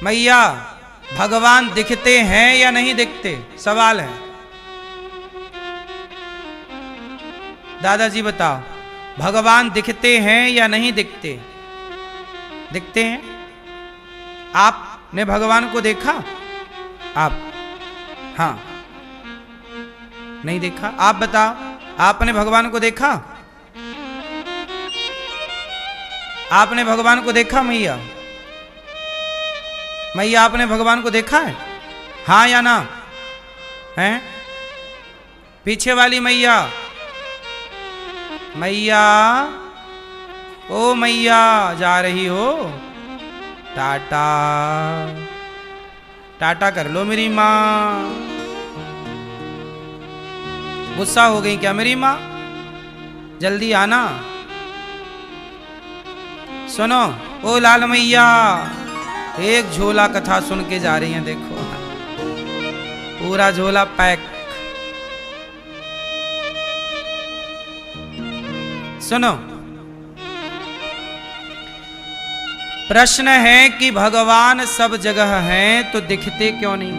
मैया भगवान दिखते हैं या नहीं दिखते, सवाल है। दादाजी बताओ, भगवान दिखते हैं या नहीं दिखते? दिखते हैं। आपने भगवान को देखा? आप? हाँ, नहीं देखा। आप बताओ, आपने भगवान को देखा? आपने भगवान को देखा मैया? मैया आपने भगवान को देखा है? हाँ या ना? हैं? पीछे वाली मैया, मैया, ओ मैया जा रही हो? टाटा टाटा कर लो मेरी माँ। गुस्सा हो गई क्या मेरी माँ? जल्दी आना। सुनो ओ लाल मैया, एक झोला कथा सुन के जा रही हैं, देखो पूरा झोला पैक। सुनो, प्रश्न है कि भगवान सब जगह हैं तो दिखते क्यों नहीं?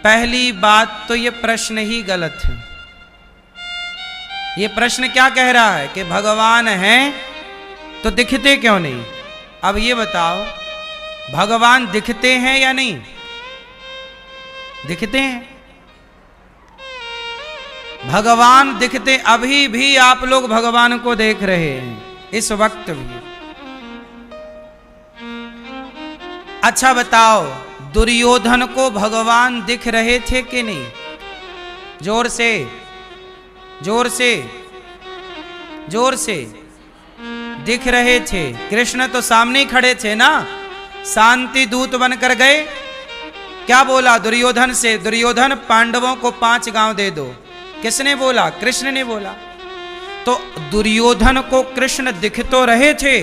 पहली बात तो ये प्रश्न ही गलत है। ये प्रश्न क्या कह रहा है कि भगवान हैं तो दिखते क्यों नहीं? अब ये बताओ, भगवान दिखते हैं या नहीं? दिखते हैं। भगवान दिखते, अभी भी आप लोग भगवान को देख रहे हैं, इस वक्त भी। अच्छा बताओ, दुर्योधन को भगवान दिख रहे थे कि नहीं? जोर से, जोर से, जोर से। दिख रहे थे। कृष्ण तो सामने ही खड़े थे ना, शांति दूत बनकर गए। क्या बोला दुर्योधन से? दुर्योधन पांडवों को 5 गांव दे दो। किसने बोला? कृष्ण ने बोला। तो दुर्योधन को कृष्ण दिख तो रहे थे,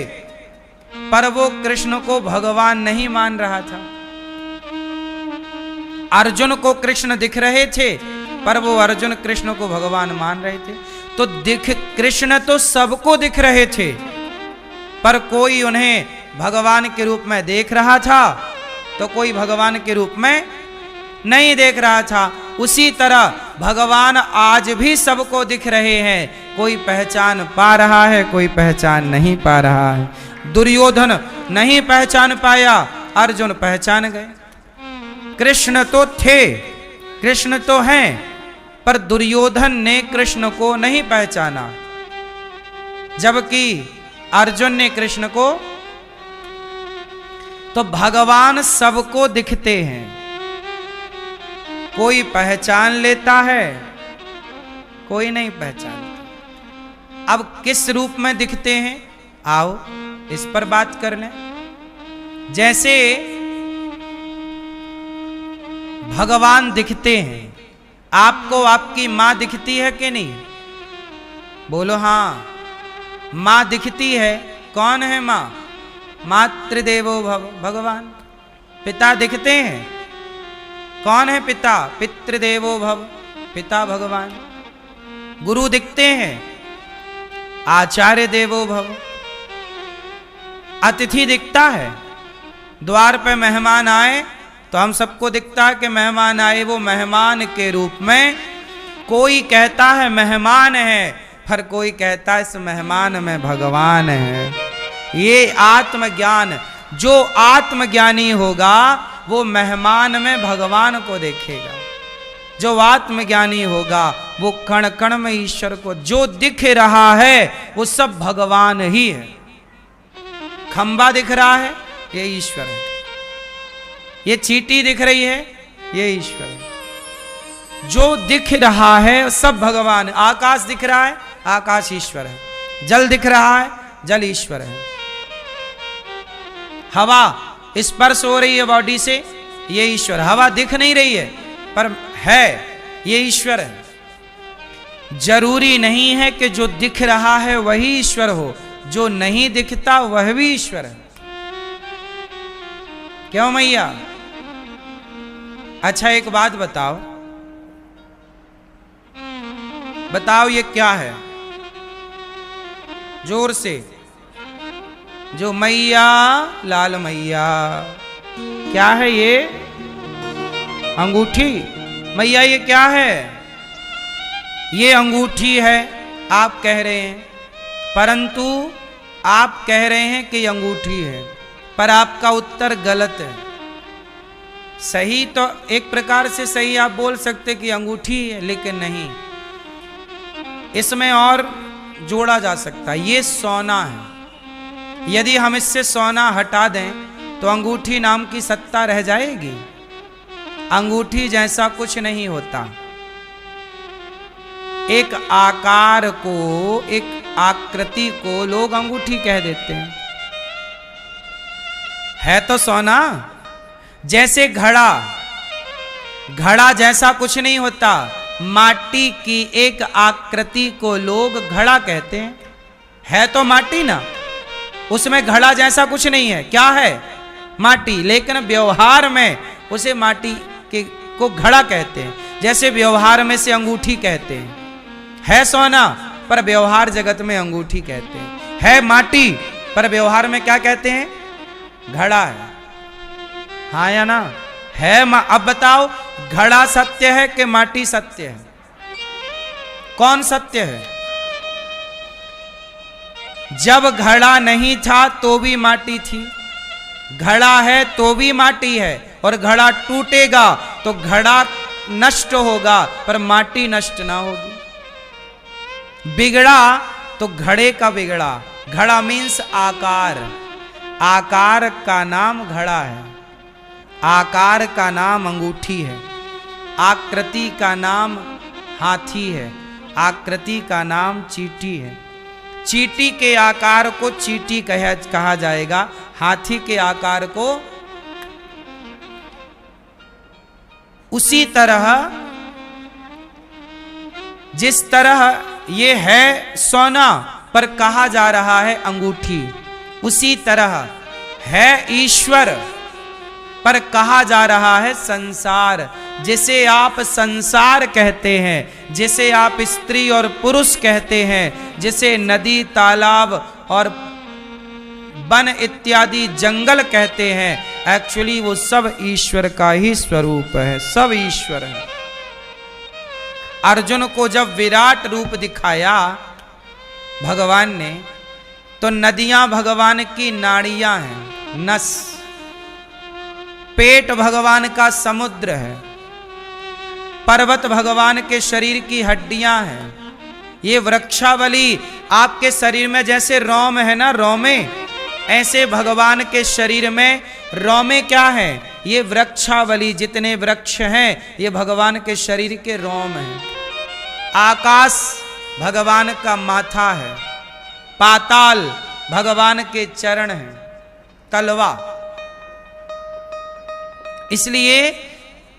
पर वो कृष्ण को भगवान नहीं मान रहा था। अर्जुन को कृष्ण दिख रहे थे, पर वो अर्जुन कृष्ण को भगवान मान रहे थे। तो कृष्ण तो सबको दिख रहे थे, पर कोई उन्हें भगवान के रूप में देख रहा था तो कोई भगवान के रूप में नहीं देख रहा था। उसी तरह भगवान आज भी सबको दिख रहे हैं, कोई पहचान पा रहा है, कोई पहचान नहीं पा रहा है। दुर्योधन नहीं पहचान पाया, अर्जुन पहचान गए। कृष्ण तो थे, कृष्ण तो हैं, पर दुर्योधन ने कृष्ण को नहीं पहचाना, जबकि अर्जुन ने कृष्ण को। तो भगवान सबको दिखते हैं, कोई पहचान लेता है, कोई नहीं पहचानता। अब किस रूप में दिखते हैं, आओ इस पर बात कर लें। जैसे भगवान दिखते हैं, आपको आपकी मां दिखती है कि नहीं? बोलो हाँ, मां दिखती है। कौन है मां? मातृदेवो भव, भगवान। पिता दिखते हैं। कौन है पिता? पितृदेवो भव, पिता भगवान। गुरु दिखते हैं। आचार्य देवो भव। अतिथि दिखता है। द्वार पे मेहमान आए तो हम सबको दिखता है कि मेहमान आए, वो मेहमान के रूप में। कोई कहता है मेहमान है, पर कोई कहता है इस मेहमान में भगवान है। ये आत्मज्ञान, जो आत्मज्ञानी होगा वो मेहमान में भगवान को देखेगा। जो आत्मज्ञानी होगा वो कण कण में ईश्वर को, जो दिख रहा है वो सब भगवान ही है। खंबा दिख रहा है, ये ईश्वर है। ये चींटी दिख रही है, ये ईश्वर है। जो दिख रहा है सब भगवान। आकाश दिख रहा है, आकाश ईश्वर है। जल दिख रहा है, जल ईश्वर है। हवा स्पर्श हो रही है बॉडी से, ये ईश्वर। हवा दिख नहीं रही है पर है, ये ईश्वर है। जरूरी नहीं है कि जो दिख रहा है वही ईश्वर हो, जो नहीं दिखता वह भी ईश्वर है। क्यों मैया? अच्छा एक बात बताओ, बताओ ये क्या है? जोर से जो मैया लाल मैया, क्या है ये? अंगूठी। मैया ये क्या है? ये अंगूठी है, आप कह रहे हैं, परंतु आप कह रहे हैं कि अंगूठी है, पर आपका उत्तर गलत है। सही तो एक प्रकार से सही आप बोल सकते कि अंगूठी है, लेकिन नहीं, इसमें और जोड़ा जा सकता है। ये सोना है। यदि हम इससे सोना हटा दें तो अंगूठी नाम की सत्ता रह जाएगी? अंगूठी जैसा कुछ नहीं होता। एक आकार को, एक आकृति को लोग अंगूठी कह देते हैं। है तो सोना। जैसे घड़ा, घड़ा जैसा कुछ नहीं होता। माटी की एक आकृति को लोग घड़ा कहते हैं। है तो माटी ना, उसमें घड़ा जैसा कुछ नहीं है। क्या है? माटी। लेकिन व्यवहार में उसे माटी के को घड़ा कहते हैं, जैसे व्यवहार में से अंगूठी कहते हैं। है सोना, पर व्यवहार जगत में अंगूठी कहते हैं। है माटी, पर व्यवहार में क्या कहते हैं? घड़ा है। हाँ या ना? है। अब बताओ, घड़ा सत्य है कि माटी सत्य है? कौन सत्य है? जब घड़ा नहीं था तो भी माटी थी, घड़ा है तो भी माटी है, और घड़ा टूटेगा तो घड़ा नष्ट होगा, पर माटी नष्ट ना होगी। बिगड़ा तो घड़े का बिगड़ा। घड़ा मीन्स आकार। आकार का नाम घड़ा है, आकार का नाम अंगूठी है, आकृति का नाम हाथी है, आकृति का नाम चींटी है। चींटी के आकार को चींटी कहा जाएगा, हाथी के आकार को। उसी तरह जिस तरह ये है सोना, पर कहा जा रहा है अंगूठी, उसी तरह है ईश्वर, पर कहा जा रहा है संसार। जिसे आप संसार कहते हैं, जिसे आप स्त्री और पुरुष कहते हैं, जिसे नदी, तालाब और वन इत्यादि जंगल कहते हैं, एक्चुअली वो सब ईश्वर का ही स्वरूप है। सब ईश्वर है। अर्जुन को जब विराट रूप दिखाया भगवान ने, तो नदियां भगवान की नाड़ियां हैं, नस। पेट भगवान का समुद्र है। पर्वत भगवान के शरीर की हड्डियां हैं। ये वृक्षावली आपके शरीर में जैसे रोम है ना, रोमे, ऐसे भगवान के शरीर में रोमे क्या है? ये वृक्षावली, जितने वृक्ष हैं ये भगवान के शरीर के रोम हैं। आकाश भगवान का माथा है, पाताल भगवान के चरण हैं, तलवा। इसलिए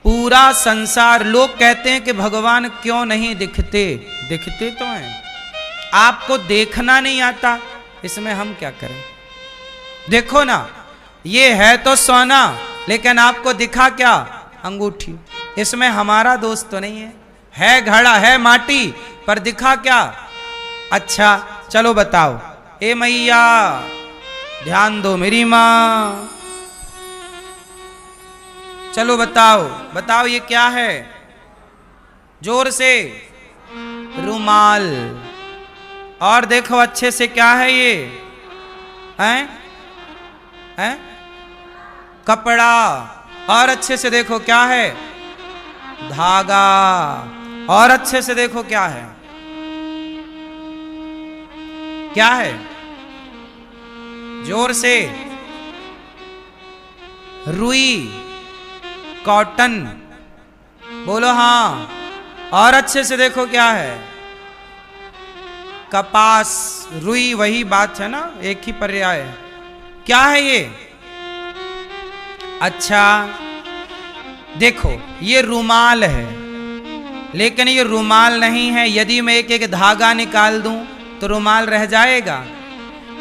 पूरा संसार, लोग कहते हैं कि भगवान क्यों नहीं दिखते? दिखते तो हैं, आपको देखना नहीं आता, इसमें हम क्या करें? देखो ना, ये है तो सोना, लेकिन आपको दिखा क्या? अंगूठी। इसमें हमारा दोष तो नहीं है। है घड़ा, है माटी, पर दिखा क्या? अच्छा चलो बताओ, ए मैया ध्यान दो मेरी मां, चलो बताओ, बताओ ये क्या है? जोर से। रुमाल। और देखो अच्छे से, क्या है ये? हैं? हैं? कपड़ा। और अच्छे से देखो, क्या है? धागा। और अच्छे से देखो, क्या है? क्या है? जोर से। रुई, कॉटन। बोलो हाँ। और अच्छे से देखो, क्या है? कपास। रुई, वही बात है ना, एक ही पर्याय है। क्या है ये? अच्छा देखो, ये रुमाल है, लेकिन ये रुमाल नहीं है। यदि मैं एक एक धागा निकाल दूं तो रुमाल रह जाएगा।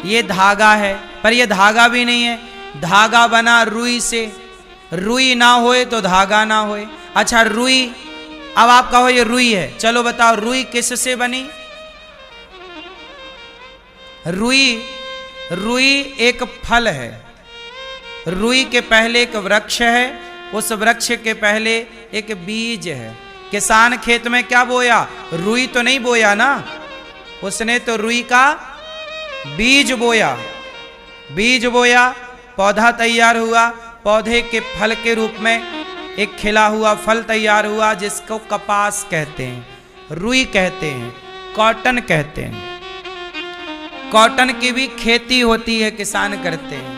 ये धागा है, पर ये धागा भी नहीं है। धागा बना रुई से, रुई ना होए तो धागा ना होए। अच्छा रुई, अब आप कहो ये रुई है, चलो बताओ रुई किस से बनी? रुई रुई एक फल है, रुई के पहले एक वृक्ष है, उस वृक्ष के पहले एक बीज है। किसान खेत में क्या बोया? रुई तो नहीं बोया ना, उसने तो रुई का बीज बोया। बीज बोया, पौधा तैयार हुआ, पौधे के फल के रूप में एक खिला हुआ फल तैयार हुआ, जिसको कपास कहते हैं, रुई कहते हैं, कॉटन कहते हैं। कॉटन की भी खेती होती है, किसान करते हैं,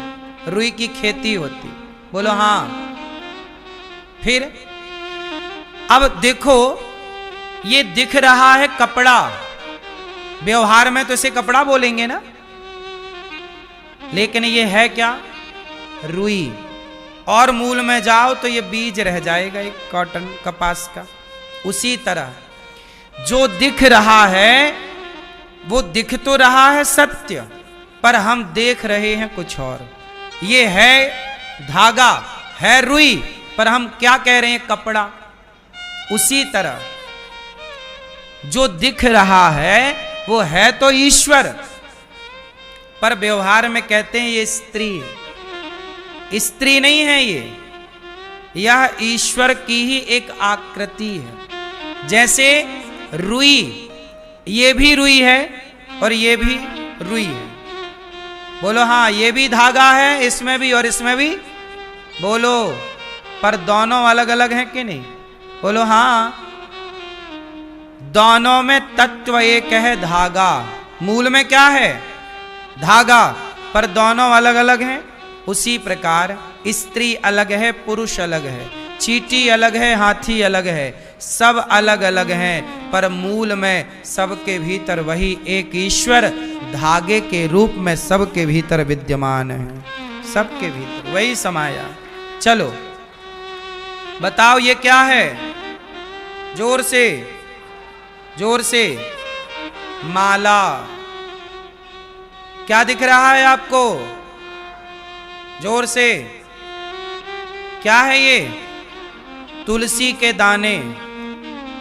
रुई की खेती होती। बोलो हाँ। फिर अब देखो, ये दिख रहा है कपड़ा, व्यवहार में तो इसे कपड़ा बोलेंगे ना, लेकिन ये है क्या? रुई। और मूल में जाओ तो ये बीज रह जाएगा एक कॉटन कपास का। उसी तरह जो दिख रहा है वो दिख तो रहा है सत्य, पर हम देख रहे हैं कुछ और। ये है धागा, है रुई, पर हम क्या कह रहे हैं? कपड़ा। उसी तरह जो दिख रहा है वो है तो ईश्वर, पर व्यवहार में कहते हैं ये स्त्री है। स्त्री नहीं है ये, यह ईश्वर की ही एक आकृति है। जैसे रुई, ये भी रुई है और ये भी रुई है। बोलो हाँ। ये भी धागा है, इसमें भी और इसमें भी। बोलो, पर दोनों अलग अलग हैं कि नहीं? बोलो हाँ। दोनों में तत्व एक है, धागा। मूल में क्या है? धागा, पर दोनों अलग अलग हैं। उसी प्रकार स्त्री अलग है, पुरुष अलग है, चींटी अलग है, हाथी अलग है, सब अलग अलग हैं, पर मूल में सबके भीतर वही एक ईश्वर धागे के रूप में सबके भीतर विद्यमान है। सबके भीतर वही समाया। चलो बताओ ये क्या है? जोर से, जोर से। माला। क्या दिख रहा है आपको? जोर से। क्या है ये? तुलसी के दाने।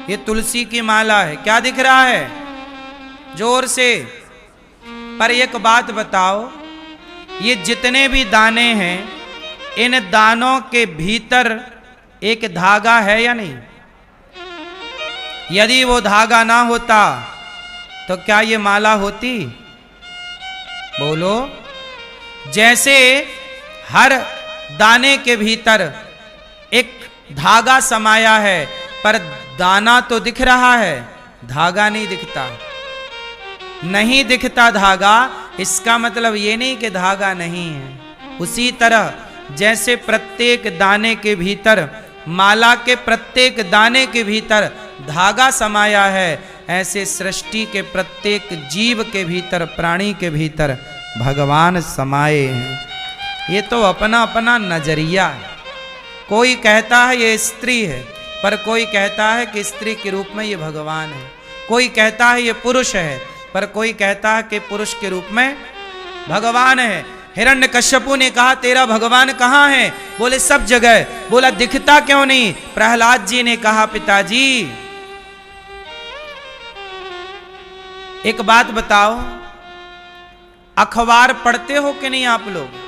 ये तुलसी की माला है। क्या दिख रहा है? जोर से। पर एक बात बताओ, ये जितने भी दाने हैं, इन दानों के भीतर एक धागा है या नहीं? यदि वो धागा ना होता तो क्या ये माला होती? बोलो। जैसे हर दाने के भीतर एक धागा समाया है, पर दाना तो दिख रहा है, धागा नहीं दिखता। नहीं दिखता धागा, इसका मतलब ये नहीं कि धागा नहीं है। उसी तरह जैसे प्रत्येक दाने के भीतर, माला के प्रत्येक दाने के भीतर धागा समाया है, ऐसे सृष्टि के प्रत्येक जीव के भीतर, प्राणी के भीतर भगवान समाये हैं। ये तो अपना अपना नजरिया है। कोई कहता है ये स्त्री है, पर कोई कहता है कि स्त्री के रूप में ये भगवान है। कोई कहता है ये पुरुष है, पर कोई कहता है कि पुरुष के रूप में भगवान है। हिरण्यकश्यपु ने कहा तेरा भगवान कहाँ है? बोले सब जगह। बोला दिखता क्यों नहीं? प्रहलाद जी ने कहा पिताजी एक बात बताओ, अखबार पढ़ते हो कि नहीं आप लोग?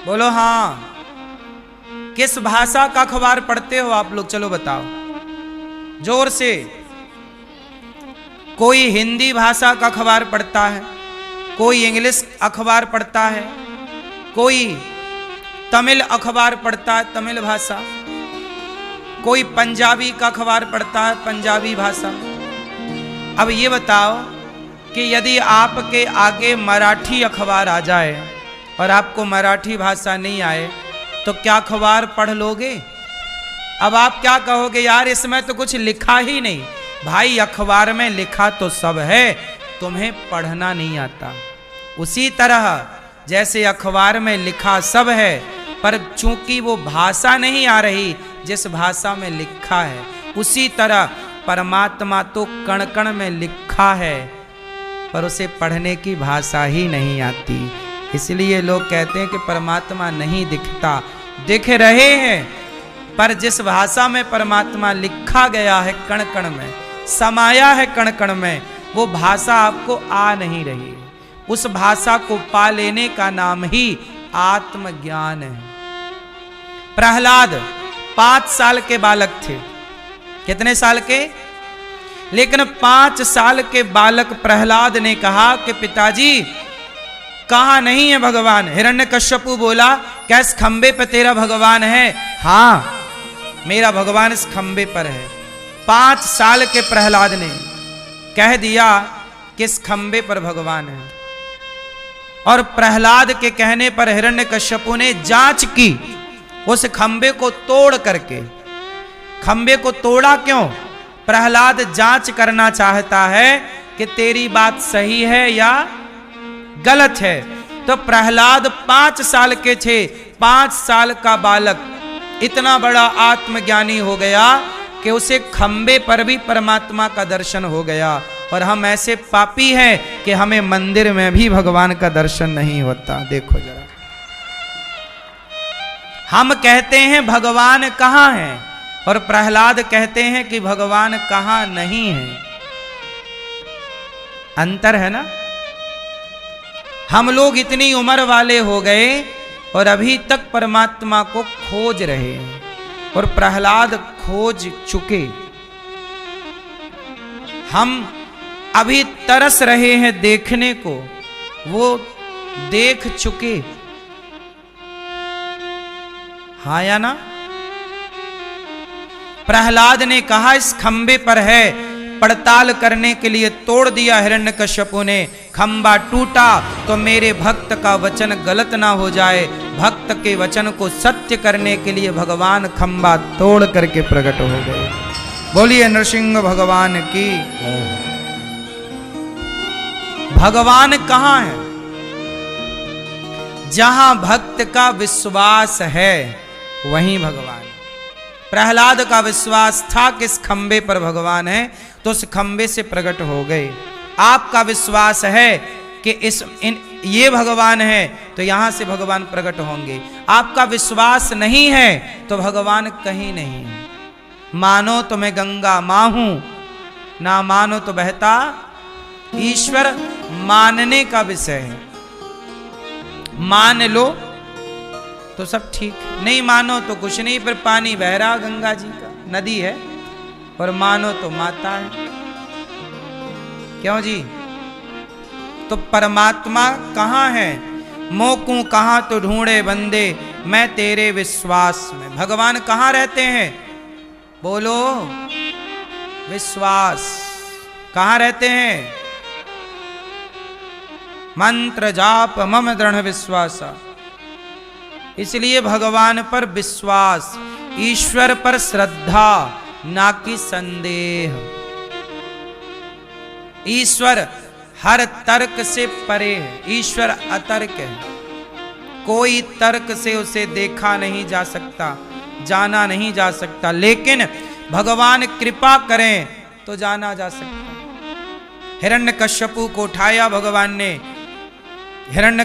बोलो हाँ। किस भाषा का अखबार पढ़ते हो आप लोग? चलो बताओ जोर से। कोई हिंदी भाषा का अखबार पढ़ता है, कोई इंग्लिश अखबार पढ़ता है, कोई तमिल अखबार पढ़ता है, तमिल भाषा, कोई पंजाबी का अखबार पढ़ता है, पंजाबी भाषा। अब ये बताओ कि यदि आपके आगे मराठी अखबार आ जाए और आपको मराठी भाषा नहीं आए तो क्या अखबार पढ़ लोगे? अब आप क्या कहोगे, यार इसमें तो कुछ लिखा ही नहीं। भाई अखबार में लिखा तो सब है, तुम्हें पढ़ना नहीं आता। उसी तरह जैसे अखबार में लिखा सब है, पर चूंकि वो भाषा नहीं आ रही जिस भाषा में लिखा है, उसी तरह परमात्मा तो कण कण में लिखा है, पर उसे पढ़ने की भाषा ही नहीं आती। इसलिए लोग कहते हैं कि परमात्मा नहीं दिखता। दिख रहे हैं, पर जिस भाषा में परमात्मा लिखा गया है कण कण में, समाया है कण कण में, वो भाषा आपको आ नहीं रही। उस भाषा को पा लेने का नाम ही आत्मज्ञान है। प्रहलाद 5 साल के बालक थे। कितने साल के? लेकिन 5 साल के बालक प्रहलाद ने कहा कि पिताजी कहां नहीं है भगवान? हिरण्यकश्यपु बोला क्या इस खंबे पर तेरा भगवान है? हां, मेरा भगवान इस खंबे पर है। 5 साल के प्रहलाद ने कह दिया कि इस खंबे पर भगवान है। और प्रहलाद के कहने पर हिरण्यकश्यपु ने जांच की उस खंबे को तोड़ करके। खंबे को तोड़ा क्यों? प्रहलाद जांच करना चाहता है कि तेरी बात सही है या गलत है। तो प्रहलाद 5 साल के थे। 5 साल का बालक इतना बड़ा आत्मज्ञानी हो गया कि उसे खंबे पर भी परमात्मा का दर्शन हो गया। और हम ऐसे पापी हैं कि हमें मंदिर में भी भगवान का दर्शन नहीं होता। देखो जरा, हम कहते हैं भगवान कहां है और प्रहलाद कहते हैं कि भगवान कहां नहीं है। अंतर है ना? हम लोग इतनी उम्र वाले हो गए और अभी तक परमात्मा को खोज रहे हैं, और प्रहलाद खोज चुके। हम अभी तरस रहे हैं देखने को, वो देख चुके। हाँ या ना? प्रहलाद ने कहा इस खंबे पर है, पड़ताल करने के लिए तोड़ दिया हिरण्यकश्यपु ने। खंबा टूटा तो मेरे भक्त का वचन गलत ना हो जाए, भक्त के वचन को सत्य करने के लिए भगवान खंबा तोड़ करके प्रकट हो गए। बोलिए नरसिंह भगवान की। भगवान कहां है? जहां भक्त का विश्वास है वहीं भगवान। प्रहलाद का विश्वास था कि इस खंबे पर भगवान है, तो उस खंबे से प्रकट हो गए। आपका विश्वास है कि ये भगवान है, तो यहां से भगवान प्रकट होंगे। आपका विश्वास नहीं है तो भगवान कहीं नहीं है। मानो तो मैं गंगा मां हूं, ना मानो तो बहता ईश्वर। मानने का विषय है। मान लो तो सब ठीक, नहीं मानो तो कुछ नहीं। पर पानी बह रहा गंगा जी का, नदी है, और मानो तो माता है। क्यों जी? तो परमात्मा कहां है? मोकू कहां तो ढूंढे बंदे, मैं तेरे विश्वास में। भगवान कहां रहते हैं? बोलो, विश्वास। कहां रहते हैं? मंत्र जाप मम दृढ़ विश्वासा। इसलिए भगवान पर विश्वास, ईश्वर पर श्रद्धा, ना कि संदेह। ईश्वर हर तर्क से परे है। ईश्वर अतर्क है। कोई तर्क से उसे देखा नहीं जा सकता, जाना नहीं जा सकता। लेकिन भगवान कृपा करें तो जाना जा सकता। हिरण्यकश्यपु को उठाया भगवान ने। हिरण्य